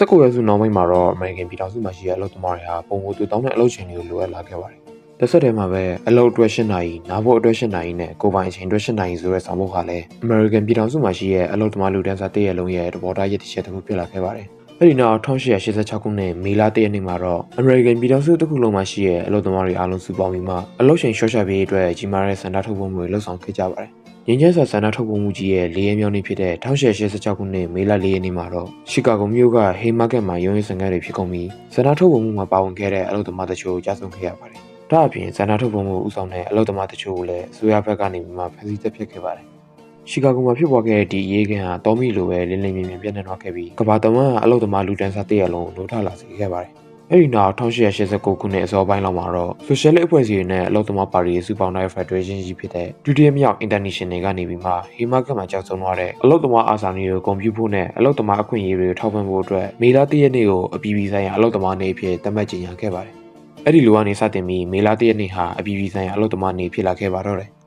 19ရက်စုနောက်ပိုင်းမှာတော့ American ပြည်ထောင်စုမှာရှိတဲ့အလုပ်သမားတွေဟာပုံမှန်တူတောင်းတဲ့အလုပ်ချိန်တွေကိုလိုအပ်လာခဲ့ပါတယ်။တစ်ဆက်တည်းမှာပဲအလုပ်အတွက်8နာရီ၊နားဖို့အတွက်8နာရီနဲ့ကိုယ်ပိုင်အချိန်အတွက်8နာရီဆိုတဲ့ဆောင်ပုဒ်ဟာလည်း American ပြည်ထောင်စုမှာရှိတဲ့အလုပ်သမားလူတန်းစားတရက်လုံးရဲ့သဘောထားရည်တည်ချက်တစ်ခုဖြစ်လာခဲ့ပါတယ်။အဲဒီနောက်1886ခုနှစ်မေလ1ရက်နေ့မှာတော့ American ပြည်ထောင်စုတစ်ခုလုံးမှာရှိတဲ့အလုပ်သမားတွေအားလုံးစုပေါင်းပြီးမှအလုပ်ချိန်လျှော့ချပေးအတွက်ကြီးမားတဲ့စံတာထုတ်ပုံမှုတွေလှုပ်ဆောင်ခဲ့ကြပါတယ်။ငင်းချမ်းစာစံတာထုတ်ပုံမှုကြီးရဲ့၄ရက်မြောက်နေ့ဖြစ်တဲ့1886ခုနှစ်မေလ4ရက်နေ့မှာတော့ရှီကာဂိုမြို့က Haymarket မှာရုံးရင်းစံခန်းတွေဖြစ်ကုန်ပြီးစံတာထုတ်ပုံမှုမှာပါဝင်ခဲ့တဲ့အလုပ်သမားတချို့ကြာဆုံးခဲ့ရပါတယ်။ဒါအပြင်စံတာထုတ်ပုံမှုဦးဆောင်တဲ့အလုပ်သမားတချို့ကိုလည်းအစိုးရဘက်ကနေမှဖမ်းဆီးတပ်ဖြတ်ခဲ့ပါတယ်။ရှီကာဂိုမှာဖြစ်ပေါ်ခဲ့တဲ့ဒီအရေးခင်းဟာတော်မီလိုပဲလင်းလင်းမြင်မြင်ပြန့်နှံ့သွားခဲ့ပြီးကမ္ဘာတဝန်းအလုပ်သမားလူတန်းစားတရက်လုံးလိုထလာစေခဲ့ပါတယ်။အဲဒီနောက်1889ခုနှစ်အစောပိုင်းလောက်မှာတော့ Socialist အဖွဲ့အစည်းတွေနဲ့အလုပ်သမားပါတီစုပေါင်းတဲ့ Federation ကြီးဖြစ်တဲ့ဒုတိယမြောက် International ကနေပြီးမှ Haymarket မှာကြောက်ဆုံးသွားတဲ့အလုပ်သမားအာဇာနည်တွေကိုဂုဏ်ပြုဖို့နဲ့အလုပ်သမားအခွင့်အရေးတွေကိုထောက်ပံ့ဖို့အတွက်မေလ1ရက်နေ့ကိုအပြည်ပြည်ဆိုင်ရာအလုပ်သမားနေ့အဖြစ်သတ်မှတ်ကြေညာခဲ့ပါတယ်။အဲဒီလိုကနေစတင်ပြီးမေလ1ရက်နေ့ဟာအပြည်ပြည်ဆိုင်ရာအလုပ်သမားနေ့ဖြစ်လာခဲ့ပါတော့တယ်။